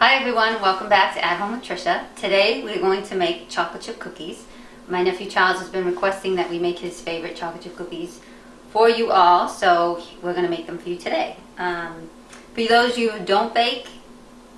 Hi everyone, welcome back to At Home with Trisha. Today we're going to make chocolate chip cookies. My nephew Charles has been requesting that we make his favorite chocolate chip cookies for you all, so we're going to make them for you today. For those of you who don't bake,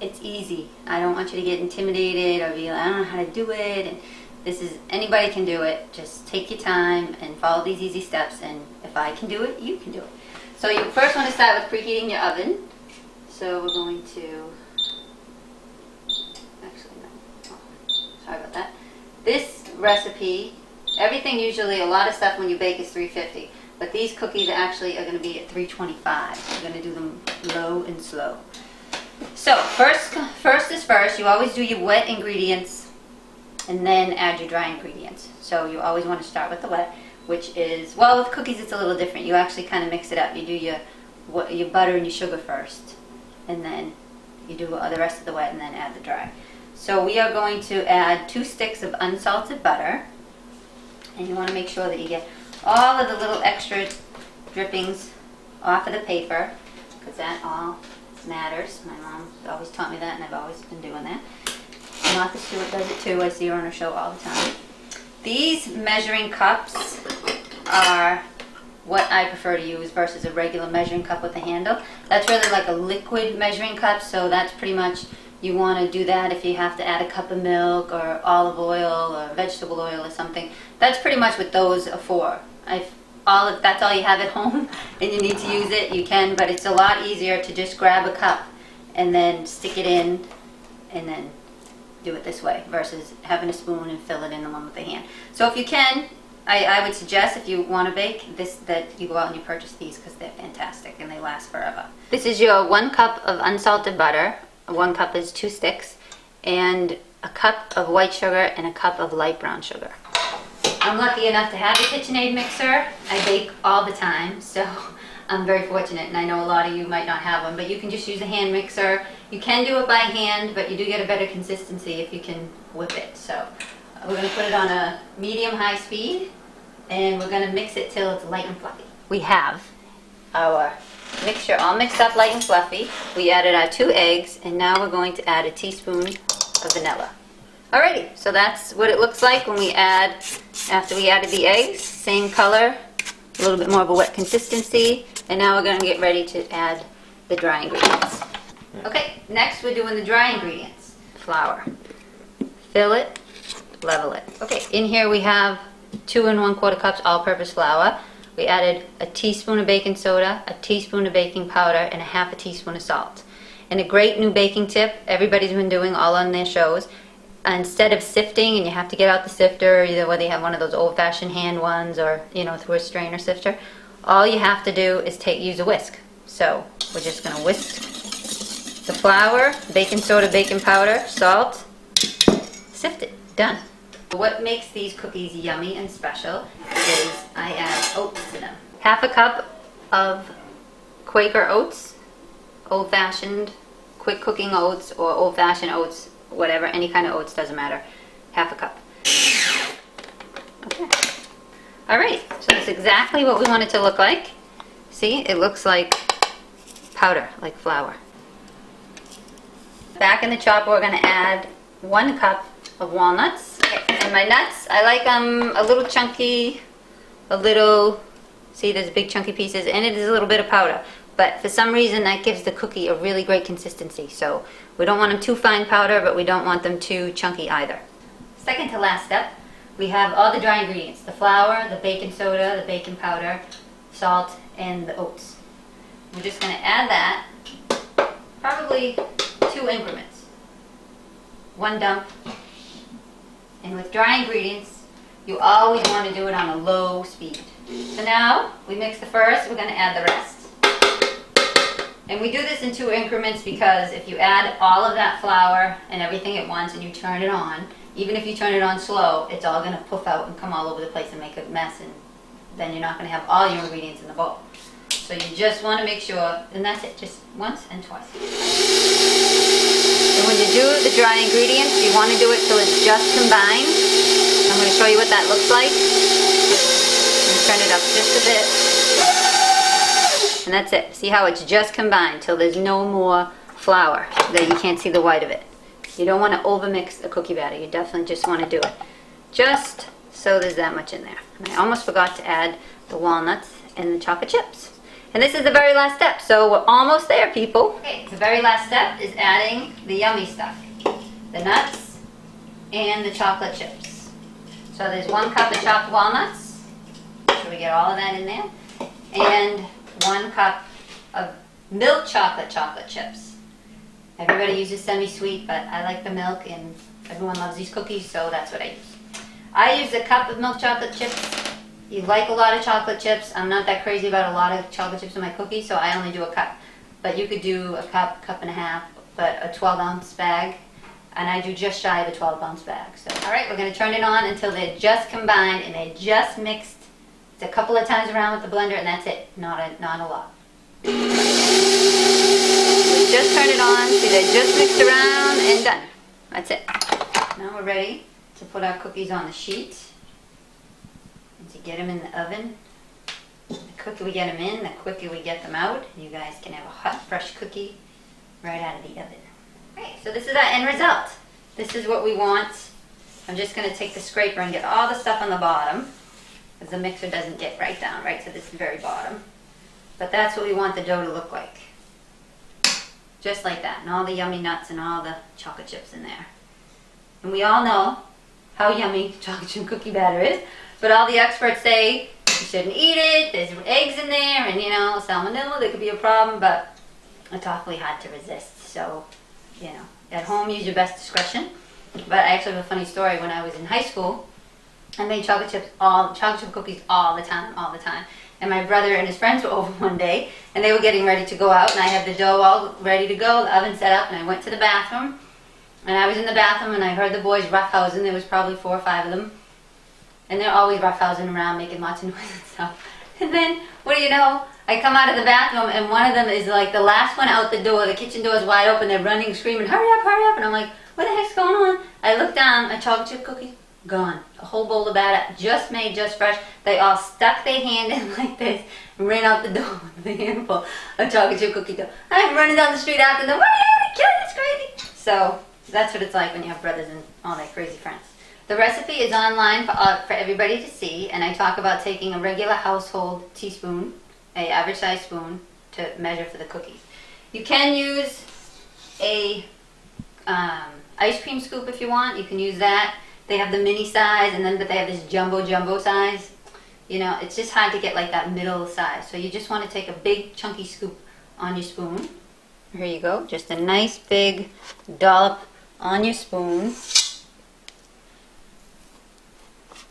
it's easy. I don't want you to get intimidated or be like, I don't know how to do it. And anybody can do it. Just take your time and follow these easy steps, and if I can do it, you can do it. So you first want to start with preheating your oven. So we're going to... Sorry about that. This recipe, everything usually, a lot of stuff when you bake is 350, but these cookies actually are going to be at 325. We're going to do them low and slow. So first is first. You always do your wet ingredients and then add your dry ingredients. So you always want to start with the wet, which is, well, with cookies it's a little different. You actually kind of mix it up. You do your butter and your sugar first, and then you do the rest of the wet and then add the dry. So we are going to add 2 sticks of unsalted butter, and you want to make sure that you get all of the little extra drippings off of the paper, because that all matters. My mom always taught me that, and I've always been doing that. Martha Stewart does it too. I see her on her show all the time. These measuring cups are what I prefer to use versus a regular measuring cup with a handle. That's really like a liquid measuring cup, so that's pretty much... You want to do that if you have to add a cup of milk or olive oil or vegetable oil or something. That's pretty much what those are for. If that's all you have at home and you need to use it, you can, but it's a lot easier to just grab a cup and then stick it in and then do it this way versus having a spoon and fill it in the one with the hand. So if you can, I would suggest if you want to bake this that you go out and you purchase these because they're fantastic and they last forever. This is your 1 cup of unsalted butter. 1 cup is 2 sticks, and a cup of white sugar and a cup of light brown sugar. I'm lucky enough to have a KitchenAid mixer. I bake all the time, so I'm very fortunate, and I know a lot of you might not have one, but you can just use a hand mixer. You can do it by hand, but you do get a better consistency if you can whip it. So we're going to put it on a medium-high speed, and we're going to mix it till it's light and fluffy. We have our mixture all mixed up light and fluffy. We added our 2 eggs, and now we're going to add a teaspoon of vanilla. Alrighty, so that's what it looks like when we after we added the eggs. Same color, a little bit more of a wet consistency, and now we're going to get ready to add the dry ingredients. Okay, next we're doing the dry ingredients. Flour. Fill it, level it. Okay, in here we have 2 1/4 cups all-purpose flour. We added a teaspoon of baking soda, a teaspoon of baking powder, and a 1/2 teaspoon of salt. And a great new baking tip everybody's been doing all on their shows, instead of sifting, and you have to get out the sifter, either whether you have one of those old-fashioned hand ones or, through a strainer sifter, all you have to do is use a whisk. So we're just going to whisk the flour, baking soda, baking powder, salt, sift it, done. What makes these cookies yummy and special is I add oats to them. 1/2 cup of Quaker oats, old-fashioned, quick cooking oats, or old-fashioned oats, whatever, any kind of oats, doesn't matter. 1/2 cup. Okay. Alright, so that's exactly what we want it to look like. See, it looks like powder, like flour. Back in the chopper, we're going to add 1 cup of walnuts. And my nuts, I like them a little chunky, see there's big chunky pieces, and it is a little bit of powder. But for some reason that gives the cookie a really great consistency. So we don't want them too fine powder, but we don't want them too chunky either. Second to last step, we have all the dry ingredients. The flour, the baking soda, the baking powder, salt, and the oats. We're just going to add that, probably 2 increments. 1 dump. And with dry ingredients, you always want to do it on a low speed. So now, we mix the first, we're going to add the rest. And we do this in 2 increments because if you add all of that flour and everything at once and you turn it on, even if you turn it on slow, it's all going to poof out and come all over the place and make a mess, and then you're not going to have all your ingredients in the bowl. So you just want to make sure, and that's it, just once and twice. And when you do the dry ingredients, you want to do it till it's just combined. I'm going to show you what that looks like. And turn it up just a bit. And that's it. See how it's just combined till there's no more flour so that you can't see the white of it. You don't want to overmix the cookie batter. You definitely just want to do it just so there's that much in there. And I almost forgot to add the walnuts and the chocolate chips. And this is the very last step, so we're almost there, people. Okay, the very last step is adding the yummy stuff. The nuts and the chocolate chips. So there's 1 cup of chopped walnuts. So we get all of that in there. And 1 cup of milk chocolate chips. Everybody uses semi-sweet, but I like the milk and everyone loves these cookies, so that's what I use. I use a cup of milk chocolate chips. You like a lot of chocolate chips. I'm not that crazy about a lot of chocolate chips in my cookies, so I only do a cup. But you could do a cup, cup and a half, but a 12-ounce bag. And I do just shy of a 12-ounce bag. So, all right, we're going to turn it on until they're just combined and they're just mixed. It's a couple of times around with the blender, and that's it. Not a lot. So just turn it on. See, they're just mixed around and done. That's it. Now we're ready to put our cookies on the sheet and to get them in the oven. The quicker we get them in, the quicker we get them out. You guys can have a hot, fresh cookie right out of the oven. Okay, so this is our end result. This is what we want. I'm just going to take the scraper and get all the stuff on the bottom, because the mixer doesn't get right down, right to this very bottom. But that's what we want the dough to look like. Just like that, and all the yummy nuts and all the chocolate chips in there. And we all know how yummy chocolate chip cookie batter is, but all the experts say you shouldn't eat it, there's eggs in there, and you know, salmonella, there could be a problem, but it's awfully hard to resist. So, you know, at home, use your best discretion. But I actually have a funny story. When I was in high school, I made chocolate chip cookies all the time. And my brother and his friends were over one day, and they were getting ready to go out, and I had the dough all ready to go, the oven set up, and I went to the bathroom, and I was in the bathroom, and I heard the boys roughhousing. There was probably 4 or 5 of them, and they're always roughhousing around, making lots of noise and stuff. And then, what do you know, I come out of the bathroom, and one of them is like the last one out the door. The kitchen door is wide open. They're running, screaming, hurry up, and I'm like, what the heck's going on? I look down, my chocolate chip cookie, gone. A whole bowl of batter, just made, just fresh. They all stuck their hand in like this and ran out the door with a handful of chocolate chip cookie dough. I'm running down the street after them. What are you doing? That's crazy. So that's what it's like when you have brothers and all that crazy friends. The recipe is online for everybody to see, and I talk about taking a regular household teaspoon, an average size spoon, to measure for the cookies. You can use a ice cream scoop if you want. You can use that. They have the mini size, but they have this jumbo size. You know, it's just hard to get like that middle size. So you just want to take a big chunky scoop on your spoon. Here you go. Just a nice big dollop on your spoon.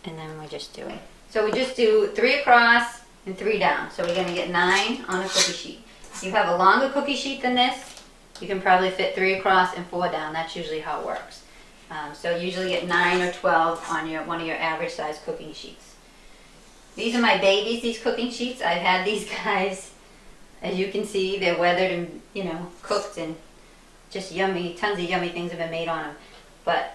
And then we just do 3 across and 3 down. So we're going to get 9 on a cookie sheet. If you have a longer cookie sheet than this, you can probably fit 3 across and 4 down. That's usually how it works. So you usually get 9 or 12 on one of your average size cooking sheets. These are my babies, these cooking sheets. I've had these guys, as you can see, they're weathered and, you know, cooked, and just yummy, tons of yummy things have been made on them. But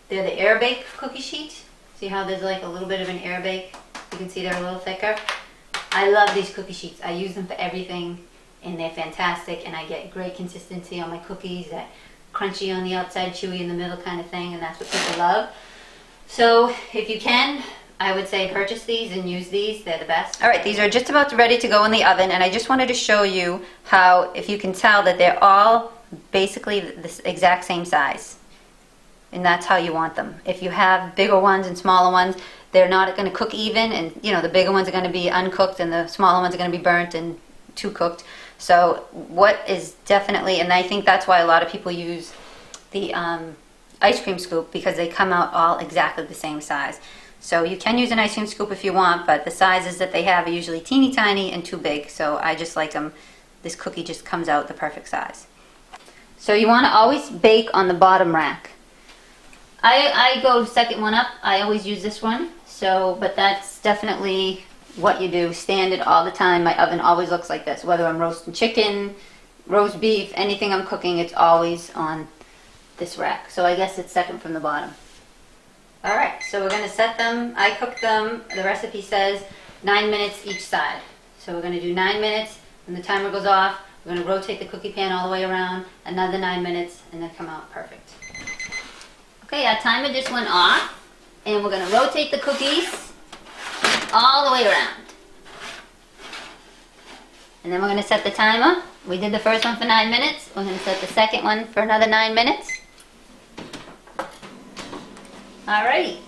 they're the air bake cookie sheet. See how there's like a little bit of an air bake? You can see they're a little thicker. I love these cookie sheets. I use them for everything, and they're fantastic, and I get great consistency on my cookies. That crunchy on the outside, chewy in the middle kind of thing, and that's what people love. So if you can, I would say purchase these and use these. They're the best. All right, these are just about ready to go in the oven, and I just wanted to show you how, if you can tell, that they're all basically the exact same size. And that's how you want them. If you have bigger ones and smaller ones, they're not going to cook even, and you know, the bigger ones are going to be uncooked and the smaller ones are going to be burnt and too cooked. So what is definitely, and I think that's why a lot of people use the ice cream scoop, because they come out all exactly the same size. So you can use an ice cream scoop if you want, but the sizes that they have are usually teeny tiny and too big. So I just like them. This cookie just comes out the perfect size. So you want to always bake on the bottom rack. I go second one up. I always use this one. So, but that's definitely what you do. Stand it all the time. My oven always looks like this. Whether I'm roasting chicken, roast beef, anything I'm cooking, it's always on this rack. So I guess it's second from the bottom. All right, so we're going to set them. I cook them. The recipe says 9 minutes each side. So we're going to do 9 minutes. When the timer goes off, We're gonna rotate the cookie pan all the way around, another 9 minutes, and then come out perfect. Okay, our timer just went off, and we're gonna rotate the cookies all the way around. And then we're gonna set the timer. We did the first one for 9 minutes. We're gonna set the second one for another 9 minutes. Alrighty.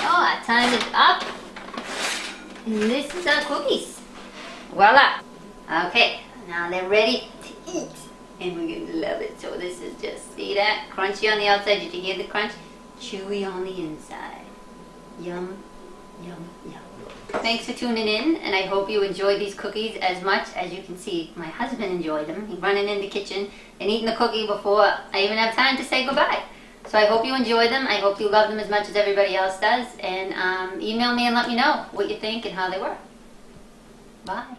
Oh, our time is up. And this is our cookies. Voila. Okay, now they're ready to eat. And we're gonna love it. So this is just, see that? Crunchy on the outside. Did you hear the crunch? Chewy on the inside. Yum, yum, yum. Thanks for tuning in, and I hope you enjoyed these cookies as much as you can see. My husband enjoyed them. He's running in the kitchen and eating the cookie before I even have time to say goodbye. So I hope you enjoy them. I hope you love them as much as everybody else does. And email me and let me know what you think and how they were. Bye.